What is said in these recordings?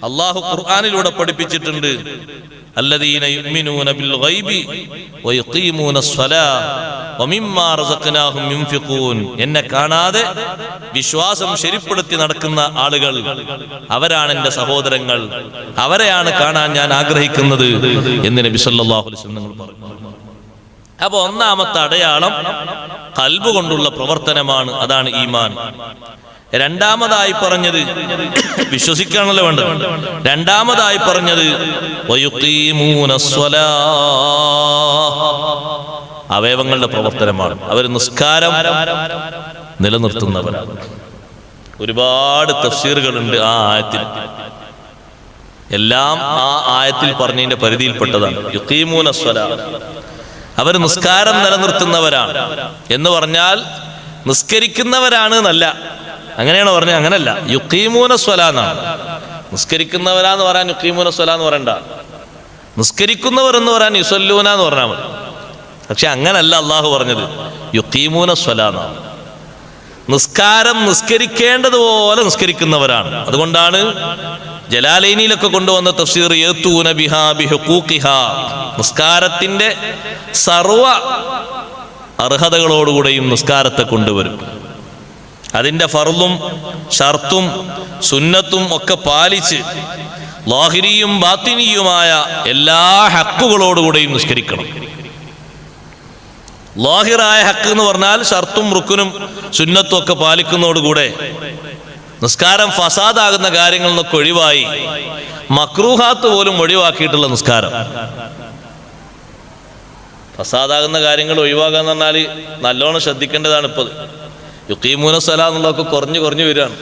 അല്ലാഹു ഖുർആനിലൂടെ പഠിപ്പിച്ചിട്ടുണ്ട്. അല്ലദീന യുഅ്മിനൂന ബിൽ ഗൈബി വയഖീമൂനസ് സ്വലാ വമിമ്മാ റസഖ്നാഹും യുൻഫിഖൂൻ. എന്നെ കാണാതെ വിശ്വാസം ശരിപ്പെടുത്തി നടക്കുന്ന ആളുകൾ അവരാണ് എൻ്റെ സഹോദരങ്ങൾ, അവരെയാണ് കാണാൻ ഞാൻ ആഗ്രഹിക്കുന്നത് എന്ന് നബി സല്ലല്ലാഹു അലൈഹി വസല്ലം പറഞ്ഞു. അപ്പൊ ഒന്നാമത്തെ അടയാളം ഖൽബ് കൊണ്ടുള്ള പ്രവർത്തനമാണ്, അതാണ് ഈമാൻ. രണ്ടാമതായി പറഞ്ഞത് വിശ്വസിക്കാണല്ലോ വേണ്ടത്. രണ്ടാമതായി പറഞ്ഞത് വയുഖീമൂനസ് സ്വലാഹ്, അവയവങ്ങളുടെ പ്രവർത്തനമാണ്. അവർ നിസ്കാരം നിലനിർത്തുന്നവരാണ്. ഒരുപാട് തഫ്സീറുകളുണ്ട് ആ ആയത്തിൽ, എല്ലാം ആ ആയത്തിൽ പറഞ്ഞതിന്റെ പരിധിയിൽപ്പെട്ടതാണ്. യുഖീമൂനസ് സ്വലാഹ്, അവർ നിസ്കാരം നിലനിർത്തുന്നവരാണ് എന്ന് പറഞ്ഞാൽ നിസ്കരിക്കുന്നവരാണ് എന്നല്ല. അങ്ങനെയാണോ പറഞ്ഞത്? അങ്ങനല്ല. യുഖീമൂനസ് സ്വലാ എന്നാണ്. നിസ്കരിക്കുന്നവരാന്ന് പറയാൻ യുഖീമൂനസ് സ്വലാ എന്ന് പറയണ്ട. നിസ്കരിക്കുന്നവർ എന്ന് പറയാൻ യുസല്ലൂന എന്ന് പറഞ്ഞാൽ മതി. പക്ഷെ അങ്ങനല്ല അള്ളാഹു പറഞ്ഞത്, യുഖീമൂനസ് സ്വലാ എന്നാണ്. നിസ്കാരം നിസ്കരിക്കേണ്ടതുപോലെ നിസ്കരിക്കുന്നവരാണ്. അതുകൊണ്ടാണ് ജലാലൈനിയിലൊക്കെ കൊണ്ടുവന്ന തഫ്സീർ യതൂന ബിഹാ ബിഹുഖൂഖിഹാ, നിസ്കാരത്തിന്റെ സർവ അർഹതകളോടുകൂടെയും നിസ്കാരത്തെ കൊണ്ടുവരും. അതിന്റെ ഫർളും ഷർത്തും സുന്നത്തും ഒക്കെ പാലിച്ച് ലാഹിരിയും ബാത്തിനിയുമായ എല്ലാ ഹക്കുകളോടുകൂടെയും നിസ്കരിക്കണം. ലാഹിറായ ഹക്ക് എന്ന് പറഞ്ഞാൽ ഷർത്തും റുക്കുനും സുന്നത്തും ഒക്കെ പാലിക്കുന്നതോടുകൂടെ നിസ്കാരം ഫസാദാകുന്ന കാര്യങ്ങളിൽ നിന്നൊക്കെ ഒഴിവായി മക്രൂഹാത്ത് പോലും ഒഴിവാക്കിയിട്ടുള്ള നിസ്കാരം. ഫസാദാകുന്ന കാര്യങ്ങൾ ഒഴിവാകാന്ന് പറഞ്ഞാൽ നല്ലോണം ശ്രദ്ധിക്കേണ്ടതാണ്. ഇപ്പോൾ യുഖീമൂനസ് സ്വലാ എന്നുള്ളതൊക്കെ കുറഞ്ഞു വരികയാണ്.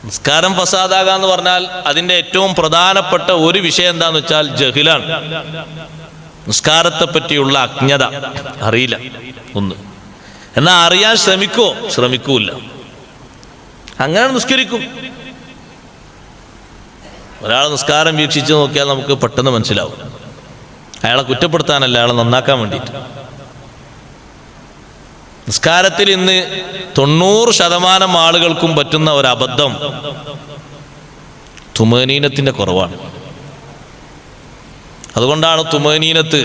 നിസ്കാരം ഫസാദാകാന്ന് പറഞ്ഞാൽ അതിന്റെ ഏറ്റവും പ്രധാനപ്പെട്ട ഒരു വിഷയം എന്താന്ന് വെച്ചാൽ ജഹിലാണ്. നിസ്കാരത്തെ പറ്റിയുള്ള അജ്ഞത, അറിയില്ല ഒന്ന്. എന്നാൽ അറിയാൻ ശ്രമിക്കൂല. അങ്ങനെ നിസ്കരിക്കും. ഒരാൾ നിസ്കാരം വീക്ഷിച്ച് നോക്കിയാൽ നമുക്ക് പെട്ടെന്ന് മനസ്സിലാവും. അയാളെ കുറ്റപ്പെടുത്താനല്ല, അയാളെ നന്നാക്കാൻ വേണ്ടിയിട്ട്. നിസ്കാരത്തിൽ ഇന്ന് 90% ആളുകൾക്കും പറ്റുന്ന ഒരു അബദ്ധം തുമനീനത്തിന്റെ കുറവാണ്. അതുകൊണ്ടാണ് തുമനീനത്ത്,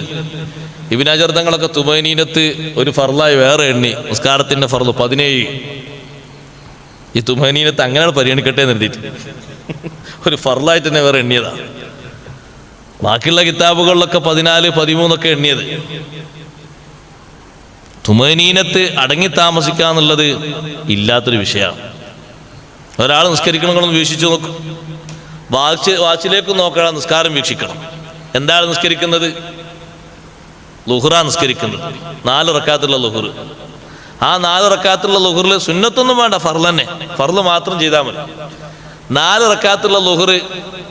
ഇബ്നു ഹജർ തങ്ങളൊക്കെ തുമനീനത്ത് ഒരു ഫർളായി വേറെ എണ്ണി. നിസ്കാരത്തിന്റെ ഫർള് 17. ഈ തുമനീനത്ത് അങ്ങനെയാണ് പരിഗണിക്കട്ടെ നിർത്തിയിട്ട് ഒരു ഫർളായിട്ട് തന്നെ വേറെ എണ്ണിയതാണ്. ബാക്കിയുള്ള കിതാബുകളിലൊക്കെ 14, 13 എണ്ണിയത്. തുമനീനത്ത് അടങ്ങി താമസിക്കാന്നുള്ളത് ഇല്ലാത്തൊരു വിഷയമാണ്. ഒരാൾ നിസ്കരിക്കണമെന്ന് വീക്ഷിച്ചു നോക്കും. വാച്ചിലേക്ക് നോക്കണം, നിസ്കാരം വീക്ഷിക്കണം. എന്താണ് നിസ്കരിക്കുന്നത്? ളുഹ്റാ നിസ്കരിക്കുന്നത്. 4 റക്അത്തുള്ള ളുഹ്ർ. ആ 4 റക്അത്തുള്ള ളുഹ്റിൽ സുന്നത്തൊന്നും വേണ്ട, ഫർള് തന്നെ. ഫർള് മാത്രം ചെയ്താൽ മതി. 4 റക്അത്തുള്ള ളുഹ്ർ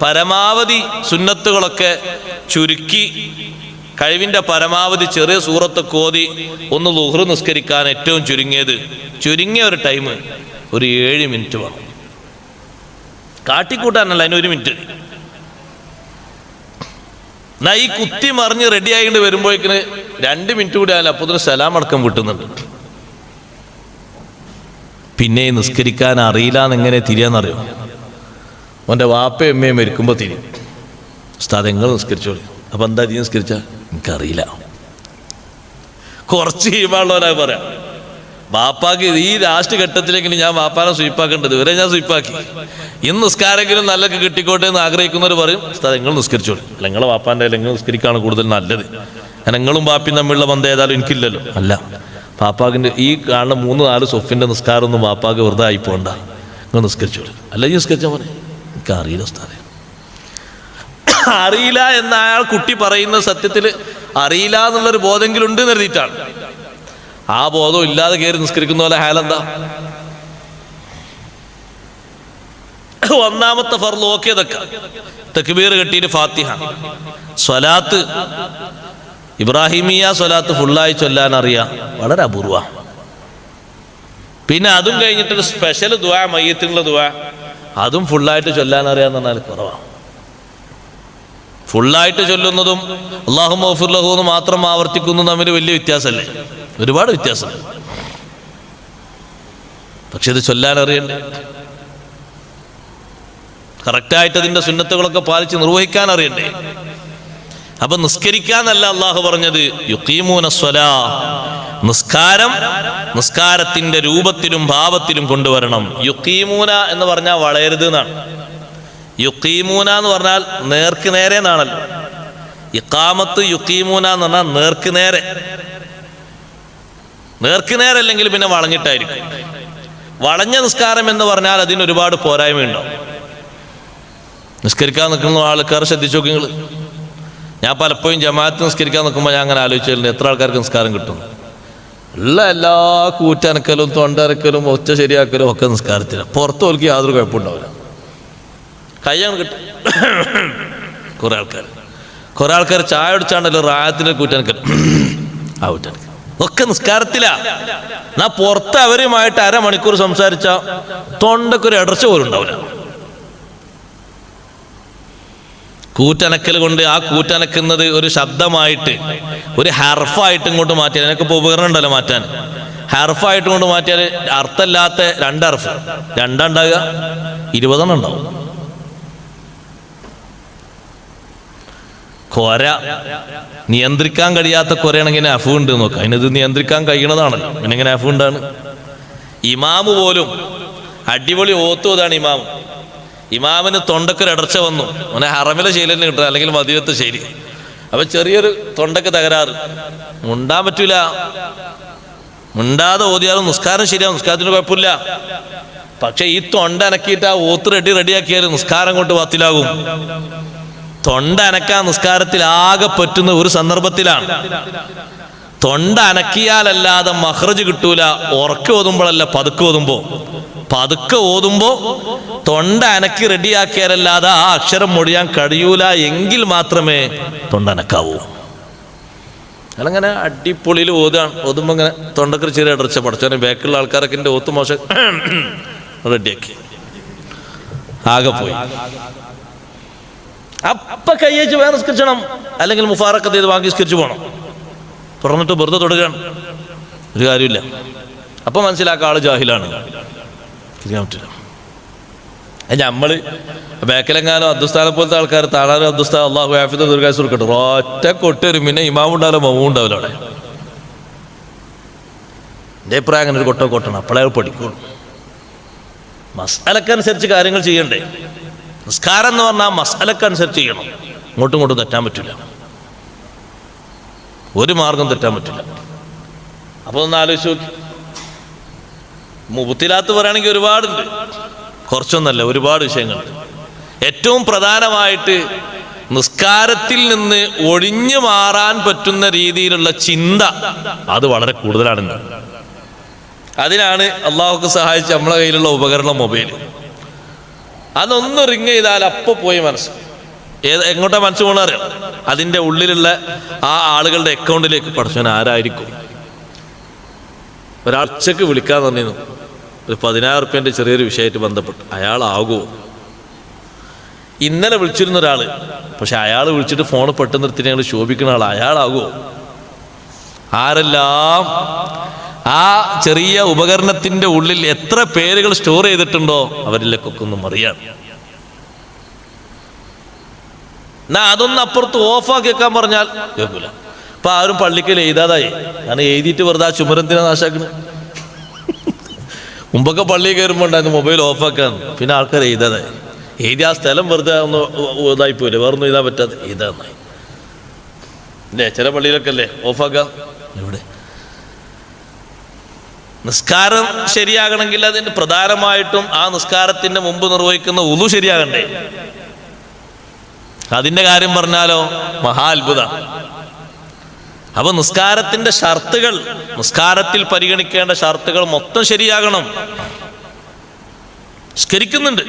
പരമാവധി സുന്നത്തുകളൊക്കെ ചുരുക്കി കഴിവിന്റെ പരമാവധി ചെറിയ സൂറത്തൊക്കെ ഓതി ഒന്ന് ളുഹ്ർ നിസ്കരിക്കാൻ ഏറ്റവും ചുരുങ്ങിയ ഒരു ടൈം ഒരു 7 മിനിറ്റ് വേണം. കാട്ടിക്കൂട്ടാനല്ല, അതിന് 1 മിനിറ്റ്. എന്നാ ഈ കുത്തി മറിഞ്ഞ് റെഡി ആയിട്ട് വരുമ്പോഴേക്കിന് 2 മിനിറ്റ് കൂടി ആയാലും അപ്പത്തിന് സലാം അടക്കം വിട്ടുന്നുണ്ട്. പിന്നെ നിസ്കരിക്കാൻ അറിയില്ല എന്നെങ്ങനെ തിരിയാന്നറിയോ? അവൻ്റെ വാപ്പയും അമ്മയും മരിക്കുമ്പോൾ തിരിയും. ഉസ്താദ് നിങ്ങൾ നിസ്കരിച്ചോളി. അപ്പം എന്താ നീ നിസ്കരിച്ച? എനിക്കറിയില്ല. കുറച്ച് ചെയ്യുമ്പോഴുള്ളവരാ പറയാം, വാപ്പാക്ക് ഈ ലാസ്റ്റ് ഘട്ടത്തിലേക്ക് ഞാൻ വാപ്പാനെ സ്വീപ്പാക്കേണ്ടത്, ഇവരെ ഞാൻ സ്വീപ്പാക്കി. ഇന്ന് നിസ്കാരെങ്കിലും നല്ലൊക്കെ കിട്ടിക്കോട്ടെ എന്ന് ആഗ്രഹിക്കുന്നവർ പറയും, ഉസ്താദ് നിങ്ങൾ നിസ്കരിച്ചോളി. അല്ല, നിങ്ങളെ വാപ്പാൻ്റെ നിങ്ങൾ നിസ്കരിക്കാണ് കൂടുതൽ നല്ലത്. നിങ്ങളും വാപ്പയും തമ്മിലുള്ള ബന്ധം ഏതായാലും എനിക്കില്ലല്ലോ. അല്ല, പാപ്പാക്കിൻ്റെ ഈ കാണുന്ന 3-4 സൊഫിൻ്റെ നിസ്കാരമൊന്നും വാപ്പാക്ക് വെറുതെ ആയി പോകണ്ട, നിങ്ങൾ നിസ്കരിച്ചോളി. അല്ല, ഈ നിസ്കരിച്ചാൽ മോനെ എനിക്കറിയില്ല ഉസ്താദേ. അറിയില്ല എന്ന അയാൾ കുട്ടി പറയുന്ന സത്യത്തിൽ അറിയില്ല എന്നുള്ളൊരു ബോധമെങ്കിലും ഉണ്ട് എന്ന് കരുതിയിട്ടാണ്. ആ ബോധം ഇല്ലാതെ കയറി നിസ്കരിക്കുന്ന പോലെ ഹാലെന്താ? ഒന്നാമത്തെ ഫർള് ഓക്കേതൊക്കെ തക്ബീർ കെട്ടിയിട്ട് ഫാത്തിഹ. സ്വലാത്ത് ഇബ്രാഹിമിയ സ്വലാത്ത് ഫുള്ളായി ചൊല്ലാൻ അറിയാം, വളരെ അപൂർവ. പിന്നെ അതും കഴിഞ്ഞിട്ടൊരു സ്പെഷ്യൽ ദുആ, മയ്യത്തിനുള്ള ദുആ, അതും ഫുള്ളായിട്ട് ചൊല്ലാൻ അറിയാന്ന് പറഞ്ഞാൽ കുറവാണ്. ഫുള്ളായിട്ട് ചൊല്ലുന്നതും അല്ലാഹുമ്മ ഗഫിർ ലഹു എന്ന് മാത്രം ആവർത്തിക്കുന്നതും തമ്മിൽ വലിയ വ്യത്യാസമല്ലേ? ഒരുപാട് വ്യത്യാസമുണ്ട്. പക്ഷെ ഇത് ചൊല്ലാൻ അറിയണ്ടേ? കറക്റ്റായിട്ട് അതിൻ്റെ സുന്നത്തുകളൊക്കെ പാലിച്ച് നിർവഹിക്കാൻ അറിയണ്ടേ. അപ്പൊ നിസ്കരിക്കാന്നല്ല അള്ളാഹു പറഞ്ഞത്, യുഖീമൂന സ്വലാ, നിസ്കാരത്തിന്റെ രൂപത്തിലും ഭാവത്തിലും കൊണ്ടുവരണം. യുഖീമൂന എന്ന് പറഞ്ഞാൽ വളയരുത് എന്നാണ്. യുഖീമൂന എന്ന് പറഞ്ഞാൽ നേർക്ക് നേരെ എന്നാണല്ലോ. ഇഖാമത്ത് യുഖീമൂന എന്ന് പറഞ്ഞാൽ നേർക്ക് നേരെ. നേർക്ക് നേരല്ലെങ്കിൽ പിന്നെ വളഞ്ഞിട്ടായിരിക്കും. വളഞ്ഞ നിസ്കാരം എന്ന് പറഞ്ഞാൽ അതിന് ഒരുപാട് പോരായ്മയുണ്ടാവും. നിസ്കരിക്കാൻ നിൽക്കുന്ന ആൾക്കാർ ശ്രദ്ധിച്ചു നോക്കി നിങ്ങൾ. ഞാൻ പലപ്പോഴും ജമാഅത്ത് നിസ്കരിക്കാൻ നിൽക്കുമ്പോൾ ഞാൻ അങ്ങനെ ആലോചിച്ചിട്ടുണ്ട്, എത്ര ആൾക്കാർക്ക് നിസ്കാരം കിട്ടും. ഉള്ള എല്ലാ കൂറ്റനക്കലും തൊണ്ടരക്കലും ഒച്ച ശരിയാക്കലും ഒക്കെ നിസ്കാരത്തില്ല. പുറത്ത് തോൽക്ക് യാതൊരു കുഴപ്പമുണ്ടാവില്ല. കയ്യാണ് കിട്ടും. കുറെ ആൾക്കാർ ചായ അടിച്ചാണ്ടല്ലോ റായത്തിന് കൂറ്റനക്കൽ ആ കൂറ്റനക്കൽ ഒക്കെ നിസ്കാരത്തിലാ. എന്നാ പുറത്ത് അവരുമായിട്ട് അരമണിക്കൂർ സംസാരിച്ച തൊണ്ടക്കൊരു ഇടർച്ച പോലും ഉണ്ടാവില്ല. കൂറ്റനക്കൽ കൊണ്ട് ആ കൂറ്റനക്കുന്നത് ഒരു ശബ്ദമായിട്ട് ഒരു ഹർഫായിട്ട് ഇങ്ങോട്ട് മാറ്റിയാൽ, എനിക്കിപ്പോൾ ഉപകരണം ഉണ്ടല്ലോ മാറ്റാൻ, ഹർഫായിട്ട് കൊണ്ട് മാറ്റിയാൽ അർത്ഥമില്ലാത്ത 2 ഹർഫ് 2 ഉണ്ടാകുക 20 ഉണ്ടാവും. കൊര നിയന്ത്രിക്കാൻ കഴിയാത്ത കൊരയാണെങ്കിൽ അഫു ഉണ്ട് നോക്കാം. അതിനത് നിയന്ത്രിക്കാൻ കഴിയണതാണല്ലോ, പിന്നെ ഇങ്ങനെ അഫു ഉണ്ടാണ്. ഇമാമ് പോലും അടിപൊളി ഓത്തുവതാണ് ഇമാമ്. ഇമാമിന് തൊണ്ടക്കൊരു ഇടർച്ച വന്നു, അവനെ ഹറമിലെ ശൈലി തന്നെ കിട്ടുക, അല്ലെങ്കിൽ മദീനത്തെ ശൈലി. അപ്പൊ ചെറിയൊരു തൊണ്ടക്ക് തകരാറ്, മുണ്ടാൻ പറ്റൂല. മുണ്ടാതെ ഓതിയാലും നിസ്കാരം ശരിയാവും, നിസ്കാരത്തിന് കുഴപ്പമില്ല. പക്ഷെ ഈ തൊണ്ട അനക്കിയിട്ട് ആ ഓത്ത് റെഡിയാക്കിയാലും നിസ്കാരം കൊണ്ട് ബാത്തിലാകും. തൊണ്ട അനക്കാൻ നിസ്കാരത്തിൽ ആകെ പറ്റുന്ന ഒരു സന്ദർഭത്തിലാണ്. തൊണ്ട അനക്കിയാലല്ലാതെ മഹ്റജ് കിട്ടൂല. ഉറക്കെ ഓതുമ്പോഴല്ല, പതുക്കെ ഓതുമ്പോ തൊണ്ട അനക്കി റെഡിയാക്കിയാലല്ലാതെ ആ അക്ഷരം മൊഴിയാൻ കഴിയൂല. എങ്കിൽ മാത്രമേ തൊണ്ട അനക്കാവൂ. അങ്ങനെ അടിപൊളിയിൽ ഓതുമ്പോ ഇങ്ങനെ തൊണ്ടക്കൊരു ചെറിയ ഇടർച്ച പഠിച്ചോനെ ബാക്കിലുള്ള ആൾക്കാരൊക്കെ എൻ്റെ ഓത്ത് മോശം റെഡിയാക്കി ആകെ പോയി. അപ്പൊ കയ്യേച്ച് വേറെ നിസ്കരിച്ചണം, അല്ലെങ്കിൽ മുഫാറക്കത്ത് ചെയ്ത് വാങ്ങി നിസ്കരിച്ചു പോകണം. തുറന്നിട്ട് വെറുതെ തൊടുകയാണ്, ഒരു കാര്യമില്ല. അപ്പൊ മനസ്സിലാക്കുക ആള് ജാഹിലാണ്. ചെയ്യാൻ പറ്റില്ല. നമ്മള് ബാക്കിലെങ്ങാനോ അബ്ദുസ്ഥാനെ പോലത്തെ ആൾക്കാർ താഴാനും അബ്ദുസ്ഥാൻ അള്ളാഹു ആഫിദ് ദീർഘായുസ്സ് കൊടുക്കട്ടെ, ഒറ്റ കൊട്ടുവരും, പിന്നെ ഇമാമും ഉണ്ടാവില്ല മൗവും ഉണ്ടാവില്ല. അവിടെ എൻ്റെ അഭിപ്രായം അങ്ങനെ ഒരു കൊട്ടണം, അപ്പോഴേ പഠിക്കുള്ളൂ. മസ്അലക്കനുസരിച്ച് കാര്യങ്ങൾ ചെയ്യണ്ടേ. നിസ്കാരം എന്ന് പറഞ്ഞാൽ മസ്അലക്കനുസരിച്ച് ചെയ്യണം. ഇങ്ങോട്ടും ഇങ്ങോട്ടും തെറ്റാൻ പറ്റില്ല, ഒരു മാർഗം തെറ്റാൻ പറ്റില്ല. അപ്പോൾ ഒന്ന് ആലോചിച്ച് നോക്കി. മുബത്തിലാത്ത് പറയുകയാണെങ്കിൽ ഒരുപാടുണ്ട്, കുറച്ചൊന്നല്ല, ഒരുപാട് വിഷയങ്ങളുണ്ട്. ഏറ്റവും പ്രധാനമായിട്ട് നിസ്കാരത്തിൽ നിന്ന് ഒഴിഞ്ഞു മാറാൻ പറ്റുന്ന രീതിയിലുള്ള ചിന്ത അത് വളരെ കൂടുതലാണ്. അതിനാണ് അള്ളാഹുക്ക് സഹായിച്ച് നമ്മളെ കയ്യിലുള്ള ഉപകരണം മൊബൈൽ. അതൊന്ന് റിങ് ചെയ്താൽ അപ്പോൾ പോയി മനസ്സ് എങ്ങോട്ടാ മനസ്സ് പോകണം അറിയാം. അതിൻ്റെ ഉള്ളിലുള്ള ആ ആളുകളുടെ അക്കൗണ്ടിലേക്ക് പഠിച്ചവൻ ആരായിരിക്കും. ഒരാഴ്ചക്ക് വിളിക്കാൻ തന്നിരുന്നു, ഒരു 10,000 റുപ്യൻ്റെ ചെറിയൊരു വിഷയമായിട്ട് ബന്ധപ്പെട്ട്. അയാളാകുമോ? ഇന്നലെ വിളിച്ചിരുന്ന ഒരാൾ, പക്ഷെ അയാൾ വിളിച്ചിട്ട് ഫോൺ പെട്ടെന്ന് നിർത്തി ഞങ്ങൾ ശോഭിക്കുന്ന ആൾ, അയാളാകുമോ? ആരെല്ലാം ആ ചെറിയ ഉപകരണത്തിൻ്റെ ഉള്ളിൽ എത്ര പേരുകൾ സ്റ്റോർ ചെയ്തിട്ടുണ്ടോ അവരിലേക്കൊക്കെ ഒന്നും അറിയാം. എന്നാ അതൊന്ന് അപ്പുറത്ത് ഓഫാക്കി വെക്കാൻ പറഞ്ഞാൽ കേൾക്കൂല. ഇപ്പൊ ആരും പള്ളിക്കൽ എഴുതാതായി, കാരണം എഴുതിയിട്ട് വെറുതെ ആ ചുമരന്തിനെ നാശാക്കണം. മുമ്പൊക്കെ പള്ളിയിൽ കയറുമ്പോൾ ഉണ്ടായിരുന്നു മൊബൈൽ ഓഫാക്കാൻ, പിന്നെ ആൾക്കാർ എഴുതാതായി. എഴുതി ആ സ്ഥലം വെറുതെ ഒന്ന് ഇതായി പോയില്ലേ, വേറൊന്നും എഴുതാൻ പറ്റാതെ എഴുതാന്നായി അല്ലേ. ചില പള്ളിയിലൊക്കെ അല്ലേ ഓഫാക്കാം. ഇവിടെ നിസ്കാരം ശരിയാകണമെങ്കിൽ അതിന് പ്രധാനമായിട്ടും ആ നിസ്കാരത്തിന്റെ മുമ്പ് നിർവഹിക്കുന്ന ഉളു ശരിയാകണ്ടേ. അതിന്റെ കാര്യം പറഞ്ഞാലോ മഹാ അത്ഭുതം. അപ്പൊ നിസ്കാരത്തിന്റെ ഷർത്തുകൾ, നിസ്കാരത്തിൽ പരിഗണിക്കേണ്ട ഷർത്തുകൾ മൊത്തം ശരിയാകണം. നിസ്കരിക്കുന്നുണ്ട്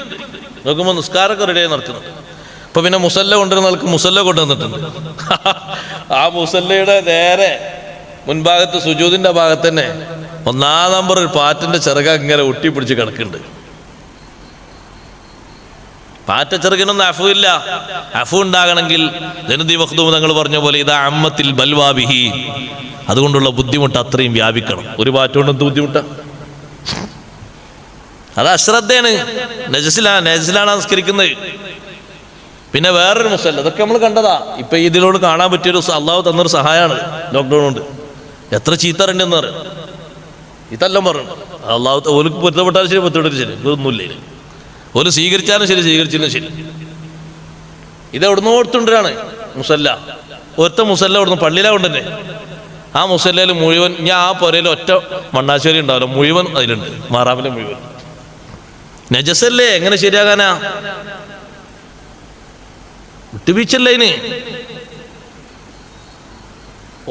നോക്കുമ്പോൾ നിസ്കാരമൊക്കെ റെഡിയായി നടക്കുന്നുണ്ട്. ഇപ്പൊ പിന്നെ മുസല്ല കൊണ്ടുവരുന്ന ആൾക്ക് മുസല്ല കൊണ്ടുവന്നിട്ടുണ്ട്. ആ മുസല്ലയുടെ നേരെ മുൻഭാഗത്ത് സുജൂദിന്റെ ഭാഗത്ത് തന്നെ 1-ാം നമ്പർ ഒരു പാറ്റിന്റെ ചിറക ഇങ്ങനെ ഒട്ടിപ്പിടിച്ച് കിടക്കുന്നുണ്ട്. പാറ്റ ചെറുകിനൊന്നും അഫു ഇല്ല. അഫു ഉണ്ടാകണമെങ്കിൽ ജനതി മഖ്ദൂം തങ്ങൾ പറഞ്ഞ പോലെ ഇതാ അമ്മത്തിൽ ബൽവാബിഹി, അതുകൊണ്ടുള്ള ബുദ്ധിമുട്ട് അത്രയും വ്യാപിക്കണം. ഒരു പാറ്റ കൊണ്ട് എന്ത് ബുദ്ധിമുട്ടാ? അത് അശ്രദ്ധയാണ്, നജസിലാണ് നിസ്കരിക്കുന്നത്. പിന്നെ വേറൊരു മുസല്ല, അതൊക്കെ നമ്മൾ കണ്ടതാ. ഇപ്പൊ ഇതിനോട് കാണാൻ പറ്റിയൊരു അള്ളാഹു തന്നൊരു സഹായമാണ് ലോക്ക്ഡൗൺ കൊണ്ട്. എത്ര ചീത്തറുണ്ടെന്ന് പറയും, ഇതെല്ലാം പറഞ്ഞു അള്ളാഹു. ഓർക്ക് പൊരുത്തപ്പെട്ടാലും ശരി, പൊരുത്തപ്പെട്ടാലും ശരി, ഇതൊന്നുമില്ല. ഓല് സ്വീകരിച്ചാലും ശരി, സ്വീകരിച്ചാലും ശരി. ഇത് എവിടുന്ന് ഓർത്തുകൊണ്ടിരാണ് മുസല്ല. ഒറ്റ മുസല്ല അവിടുന്ന് പള്ളിയിലാ കൊണ്ടുതന്നെ. ആ മുസല്ലയിൽ മുഴുവൻ, ഞാൻ ആ പുരയിൽ ഒറ്റ മണ്ണാശ്ശേരി ഉണ്ടാവില്ല, മുഴുവൻ അതിലുണ്ട്, മാറാമിലെ മുഴുവൻ. നജസല്ലേ, എങ്ങനെ ശരിയാകാനാ? വിട്ടുവീഴ്ചല്ലേ ഇതിന്?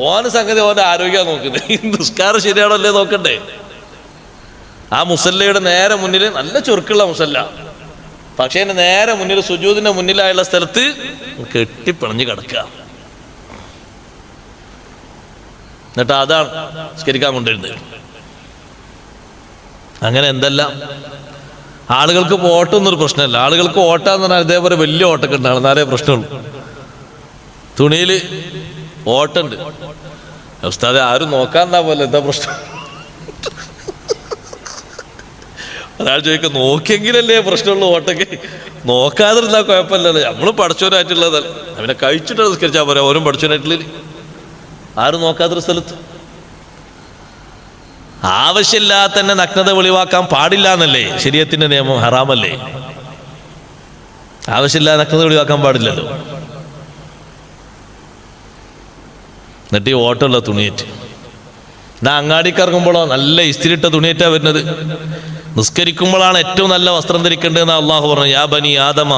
ഓന് സംഗതി ഓന്റെ ആരോഗ്യം നോക്കുന്നത്, നിസ്കാരം ശരിയാണല്ലേ നോക്കണ്ടേ. ആ മുസല്ലയുടെ നേരെ മുന്നിൽ നല്ല ചുരുക്കുള്ള മുസല്ല, പക്ഷേ എന്റെ നേരെ മുന്നിൽ സുജൂദിന്റെ മുന്നിലായുള്ള സ്ഥലത്ത് കെട്ടിപ്പിണഞ്ഞ് കിടക്കുക. എന്നിട്ട് അതാണ് നിസ്കരിക്കാൻ കൊണ്ടിരുന്നത്. അങ്ങനെ എന്തെല്ലാം ആളുകൾക്ക് ഓട്ടമൊന്നൊരു പ്രശ്നമല്ല. ആളുകൾക്ക് ഓട്ടാന്ന് പറഞ്ഞാൽ ഇതേപോലെ വലിയ ഓട്ടൊക്കെ ഉണ്ടാണ്, എന്നാലേ പ്രശ്നമുള്ളൂ. തുണിയിൽ ഓട്ടുണ്ട്, ഉസ്താദെ ആരും നോക്കാന്നാ പോലെ, എന്താ പ്രശ്നം? ഒരാൾ ചോദിക്കും, നോക്കിയെങ്കിലല്ലേ പ്രശ്നമുള്ളൂ, ഓട്ടൊക്കെ നോക്കാതിരുന്നാ കുഴപ്പമില്ലല്ലോ. നമ്മൾ പഠിച്ചവനായിട്ടുള്ളത് അവനെ കഴിച്ചിട്ട് നിസ്കരിച്ചാൽ പോരാ, ഓരും പഠിച്ചവനായിട്ടുള്ള ആരും നോക്കാത്തൊരു സ്ഥലത്ത്. ആവശ്യമില്ലാതെ തന്നെ നഗ്നത വെളിവാക്കാൻ പാടില്ല എന്നല്ലേ ശരീഅത്തിന്റെ നിയമം, ഹറാമല്ലേ? ആവശ്യമില്ലാതെ നഗ്നത വെളിവാക്കാൻ പാടില്ലല്ലോ. എന്നിട്ട് ഈ ഓട്ടമുള്ള തുണിയേറ്റ് ഞാൻ അങ്ങാടിക്ക് ഇറങ്ങുമ്പോഴോ നല്ല ഇസ്തിരിട്ട തുണിയേറ്റാ വരുന്നത്. നിസ്കരിക്കുമ്പോഴാണ് ഏറ്റവും നല്ല വസ്ത്രം ധരിക്കേണ്ടതെന്ന് അള്ളാഹു പറഞ്ഞു. യാ ബനി ആദമ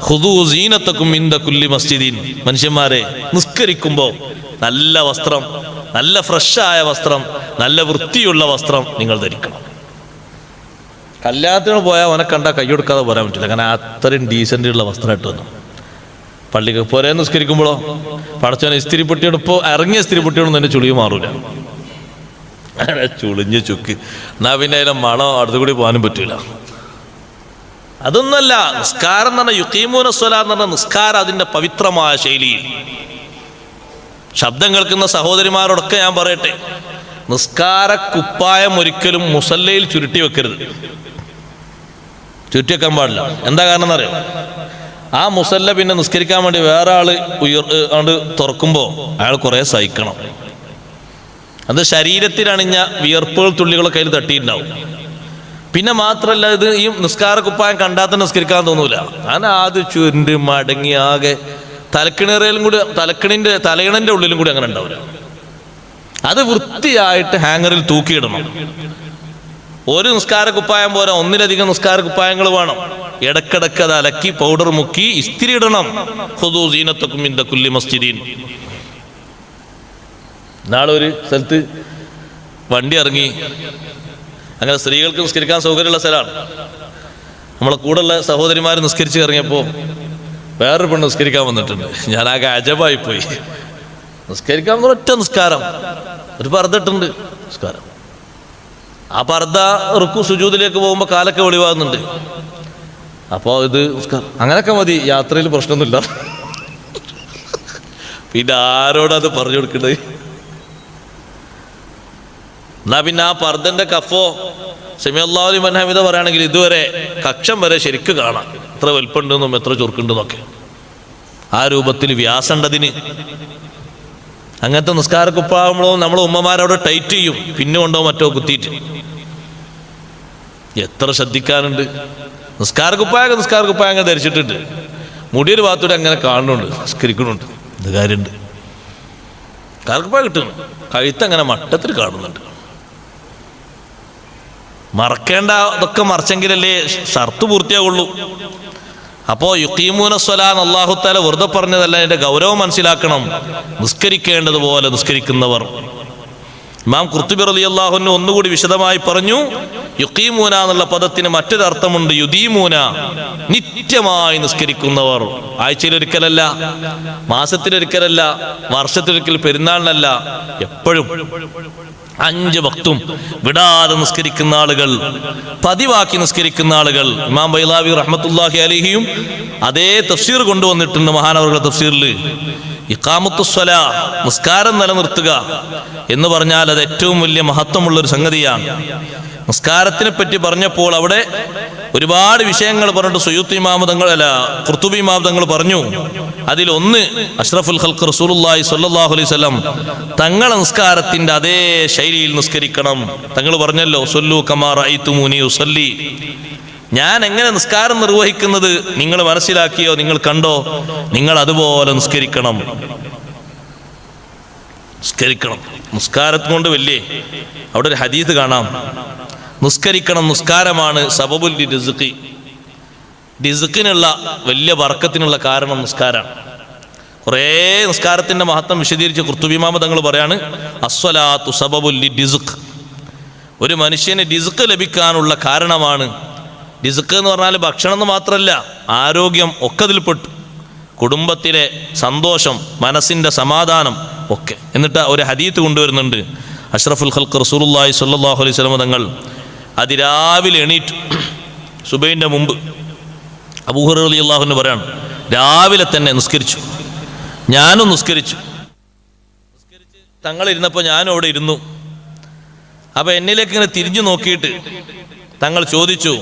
ഖുദൂ സീനത്തക്കും ഇൻദ കുല്ലി മസ്ജിദിൻ. മനുഷ്യന്മാരെ, നിസ്കരിക്കുമ്പോ നല്ല വസ്ത്രം, നല്ല ഫ്രഷായ വസ്ത്രം, നല്ല വൃത്തിയുള്ള വസ്ത്രം നിങ്ങൾ ധരിക്കണം. കല്യാണത്തിന് പോയാൽ അവനെ കണ്ടാൽ കൈയ്യൊടുക്കാതെ പോരാൻ പറ്റില്ല, കാരണം അത്രയും ഡീസൻ്റ് വസ്ത്രം ഇട്ട് വന്നു. പള്ളിക്ക് പോരേ നിസ്കരിക്കുമ്പോഴോ പടച്ചവനെ ഇസ്തിരിപ്പെട്ടിയോട്, ഇപ്പോൾ ഇറങ്ങിയ ഇസ്തിരിപ്പെട്ടിയോടൊന്നും എൻ്റെ ചുളിവ് മാറൂല, ചുളിഞ്ഞ് ചുക്ക്. എന്നാ പിന്നെ അതിലെ മണം അടുത്തുകൂടി പോകാനും പറ്റൂല. അതൊന്നല്ല നിസ്കാരം എന്ന് പറഞ്ഞാൽ, യുഖീമൂന സ്വലാത്ത് എന്ന് പറഞ്ഞാൽ നിസ്കാരം അതിൻ്റെ പവിത്രമായ ശൈലിയിൽ. ശബ്ദം കേൾക്കുന്ന സഹോദരിമാരോടൊക്കെ ഞാൻ പറയട്ടെ, നിസ്കാര കുപ്പായം ഒരിക്കലും മുസല്ലയിൽ ചുരുട്ടി വെക്കരുത്, ചുരുട്ടി വെക്കാൻ പാടില്ല. എന്താ കാരണം എന്നറിയാം? ആ മുസല്ല പിന്നെ നിസ്കരിക്കാൻ വേണ്ടി വേറെ ആള് കൊണ്ട് തുറക്കുമ്പോൾ അയാൾ കുറേ സഹിക്കണം. അത് ശരീരത്തിലണിഞ്ഞ വിയർപ്പുകൾ തുള്ളികളെ കയ്യിൽ തട്ടിയിട്ടുണ്ടാവും. പിന്നെ മാത്രമല്ല, ഇത് ഈ നിസ്കാര കുപ്പായം കണ്ടാൽ തന്നെ നിസ്കരിക്കാൻ തോന്നൂല. ഞാൻ ആദ്യം ചുരുണ്ട് മടങ്ങി ആകെ തലക്കിണറയിലും കൂടി, തലയിണന്റെ ഉള്ളിലും കൂടി അങ്ങനെ ഉണ്ടാവില്ല. അത് വൃത്തിയായിട്ട് ഹാങ്ങറിൽ തൂക്കിയിടണം. ഒരു നിസ്കാര കുപ്പായം പോരാ, ഒന്നിലധികം നിസ്കാര കുപ്പായങ്ങൾ വേണം. ഇടക്കിടക്ക് അത് അലക്കി പൗഡർ മുക്കി ഇസ്തിരി ഇടണം. ഖുദൂ സീനത്തക്കും ഇൻദ കുല്ലി മസ്ജിദിൻ. നാളെ ഒരു സ്ഥലത്ത് വണ്ടി ഇറങ്ങി, അങ്ങനെ സ്ത്രീകൾക്ക് നിസ്കരിക്കാൻ സൗകര്യമുള്ള സ്ഥലമാണ്. നമ്മളെ കൂടെയുള്ള സഹോദരിമാർ നിസ്കരിച്ച് ഇറങ്ങിയപ്പോൾ വേറൊരു പെണ്ണ് നിസ്കരിക്കാൻ വന്നിട്ടുണ്ട്. ഞാൻ ആകെ അജബായിപ്പോയി. നിസ്കരിക്കാൻ ഒറ്റ നിസ്കാരം, ഒരു പർദ്ദട്ടുണ്ട് നിസ്കാരം. ആ പർദ്ദ റുക്കു സുജൂദിലേക്ക് പോകുമ്പോൾ കാലൊക്കെ വെളിവാകുന്നുണ്ട്. അപ്പോൾ ഇത് അങ്ങനെയൊക്കെ മതി, യാത്രയിൽ പ്രശ്നമൊന്നുമില്ല. പിന്നെ ആരോടത് പറഞ്ഞു കൊടുക്കുന്നത്? എന്നാ പിന്നെ ആ പർദ്ദന്റെ കഫോ സെമിഅല്ലാഹു ലിമൻ ഹമിദ പറയുകയാണെങ്കിൽ ഇതുവരെ കക്ഷം വരെ ശരിക്ക് കാണാം, എത്ര വലുപ്പുണ്ടെന്നും എത്ര ചുരുക്കുണ്ടെന്നൊക്കെ. ആ രൂപത്തിൽ വ്യാസണ്ടതിന്. അങ്ങനത്തെ നിസ്കാരക്കുപ്പാകുമ്പോഴോ നമ്മൾ ഉമ്മമാരോട് ടൈറ്റ് ചെയ്യും, പിന്നെ കൊണ്ടോ മറ്റോ കുത്തിയിട്ട്. എത്ര ശ്രദ്ധിക്കാനുണ്ട്. നിസ്കാരക്കുപ്പായ അങ്ങനെ ധരിച്ചിട്ടുണ്ട്, മുടിയൊരു ഭാഗത്തൂടെ അങ്ങനെ കാണുന്നുണ്ട്, നിസ്കരിക്കുന്നുണ്ട്. ഇത് കാര്യമുണ്ട്. നിസ്കാരക്കുപ്പായ കിട്ടുന്നു, കഴുത്തങ്ങനെ മട്ടത്തിൽ കാണുന്നുണ്ട്. മറക്കേണ്ട അതൊക്കെ മറച്ചെങ്കിലല്ലേ ഷർത്ത് പൂർത്തിയാകുള്ളൂ. അപ്പോൾ യുഖീമൂന സ്വലാത്ത് അല്ലാഹു തആല വെറുതെ പറഞ്ഞതല്ല, അതിന്റെ ഗൗരവം മനസ്സിലാക്കണം. നിസ്കരിക്കേണ്ടതുപോലെ നിസ്കരിക്കുന്നവർ. ഇമാം ഖുർത്തുബി റളിയല്ലാഹു അൻഹു ഒന്നുകൂടി വിശദമായി പറഞ്ഞു, യുഖീമൂന എന്നുള്ള പദത്തിന് മറ്റൊരു അർത്ഥമുണ്ട്, യുദീമൂന, നിത്യമായി നിസ്കരിക്കുന്നവർ. ആഴ്ചയിലൊരിക്കലല്ല, മാസത്തിലൊരിക്കലല്ല, വർഷത്തിലൊരിക്കൽ, പെരുന്നാളിനല്ല, എപ്പോഴും 5 വക്തും വിടാതെ നിസ്കരിക്കുന്ന ആളുകൾ, പതിവാക്കി നിസ്കരിക്കുന്ന ആളുകൾ. ഇമാം ബൈളാവി റഹ്മത്തുള്ളാഹി അലൈഹിയും അതേ തഫ്സീർ കൊണ്ടുവന്നിട്ടുണ്ട് മഹാനവറുകളുടെ തഫ്സീറിൽ. ഇഖാമത്തുസ്സലാ, നിസ്കാരം നിലനിർത്തുക എന്ന് പറഞ്ഞാൽ അത് ഏറ്റവും വലിയ മഹത്വമുള്ളൊരു സംഗതിയാണ്. നിസ്കാരത്തിനെ പറ്റി പറഞ്ഞപ്പോൾ അവിടെ ഒരുപാട് വിഷയങ്ങൾ പറഞ്ഞിട്ട് സുയൂത്തി ഇമാം തങ്ങൾ ഖുർത്തുബി ഇമാം തങ്ങൾ പറഞ്ഞു. അതിലൊന്ന് അഷ്റഫുൽ ഖൽഖ് റസൂലുള്ളാഹി സ്വല്ലല്ലാഹു അലൈഹി വസല്ലം തങ്ങളെ നിസ്കാരത്തിന്റെ അതേ ശൈലിയിൽ നിസ്കരിക്കണം. തങ്ങൾ പറഞ്ഞല്ലോ, സല്ലു കമാ റഅയ്തുമൂനി ഉസല്ലി, ഞാൻ എങ്ങനെ നിസ്കാരം നിർവഹിക്കുന്നത് നിങ്ങൾ മനസ്സിലാക്കിയോ, നിങ്ങൾ കണ്ടോ, നിങ്ങൾ അതുപോലെ നിസ്കരിക്കണം. നിസ്കാരത്തെ കൊണ്ട് വലിയ അവിടെ ഒരു ഹദീസ് കാണാം, നിസ്കരിക്കണം, നിസ്കാരമാണ് സബബുൽ റിസ്ഖി, റിസ്ഖിനുള്ള വലിയ ബർക്കത്തിനുള്ള കാരണം നിസ്കാരമാണ്. കുറേ നിസ്കാരത്തിന്റെ മഹത്വം വിശദീകരിച്ച് ഖുർത്തുബി ഇമാം തങ്ങൾ പറയാണ്, അസ്വലാത്തു സബബുൽ റിസ്ഖ്, ഒരു മനുഷ്യന് റിസ്ഖ് ലഭിക്കാനുള്ള കാരണമാണ്. റിസ്ഖ് എന്ന് പറഞ്ഞാൽ ഭക്ഷണം എന്ന് മാത്രമല്ല, ആരോഗ്യം ഒക്കെ അതിൽപ്പെട്ടു, കുടുംബത്തിലെ സന്തോഷം, മനസ്സിന്റെ സമാധാനം ഒക്കെ. എന്നിട്ട് ഒരു ഹദീത്ത് കൊണ്ടുവരുന്നുണ്ട്, അഷ്റഫുൽ ഖൽഖ് റസൂലുള്ളാഹി സ്വല്ലല്ലാഹു അലൈഹി വസല്ലം തങ്ങൾ അതിരാവിലെ എണീറ്റു, സുബൈൻ്റെ മുമ്പ്. അബൂ ഹുറൈറ റളിയല്ലാഹു അൻഹു പറയാണ്, രാവിലെ തന്നെ നിസ്കരിച്ചു, ഞാനും നിസ്കരിച്ചു. തങ്ങൾ ഇരുന്നപ്പോൾ ഞാനും അവിടെ ഇരുന്നു. അപ്പൊ എന്നിലേക്ക് ഇങ്ങനെ തിരിഞ്ഞു നോക്കിയിട്ട് തങ്ങൾ ചോദിച്ചു,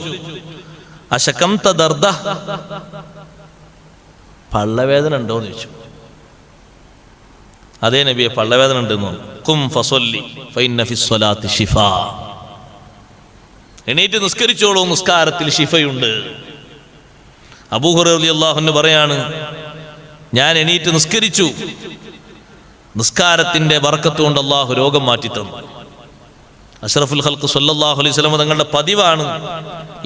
അശകംത ദർദ, പള്ളവേദന ഉണ്ടോന്ന് ചോദിച്ചു. അതേ നബിയെ, പള്ളവേദന ഉണ്ടെന്ന്. ഖും ഫസല്ലി ഫഇന്ന ഫിസ്സലാത്തി ശിഫാ, എണീറ്റ് നിസ്കരിച്ചോളൂ, നിസ്കാരത്തിൽ ശിഫയുണ്ട്. അബൂ ഹുറൈറ റളിയല്ലാഹു അൻഹു പറയാണ്, ഞാൻ എണീറ്റ് നിസ്കരിച്ചു, നിസ്കാരത്തിന്റെ ബർക്കത്ത് കൊണ്ട് അള്ളാഹു രോഗം മാറ്റി തന്നു. അഷ്റഫുൽ ഖൽഖ് സ്വല്ലല്ലാഹു അലൈഹി വസല്ലം തങ്ങളുടെ പതിവാണ്,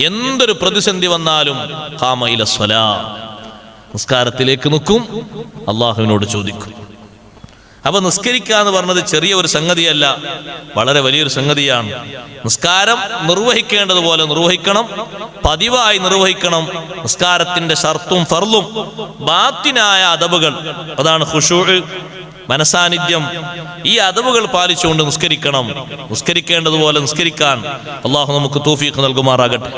എന്തൊരു പ്രതിസന്ധി വന്നാലും ഖാമ ഇല സ്വലാ, നിസ്കാരത്തിലേക്ക് നിൽക്കും, അള്ളാഹുവിനോട് ചോദിക്കും. അപ്പൊ നിസ്കരിക്കുക എന്ന് പറഞ്ഞത് ചെറിയ ഒരു സംഗതിയല്ല, വളരെ വലിയൊരു സംഗതിയാണ്. നിസ്കാരം നിർവഹിക്കേണ്ടതുപോലെ നിർവഹിക്കണം, പതിവായി നിർവഹിക്കണം. നിസ്കാരത്തിന്റെ ഷർത്തും ഫർളും ബാത്തിനായ അദബുകൾ, അതാണ് ഖുശൂഅ്, മനസാന്നിധ്യം, ഈ അദബുകൾ പാലിച്ചുകൊണ്ട് നിസ്കരിക്കണം. നിസ്കരിക്കേണ്ടതുപോലെ നിസ്കരിക്കാൻ അള്ളാഹു നമുക്ക് തൗഫീഖ് നൽകുമാറാകട്ടെ.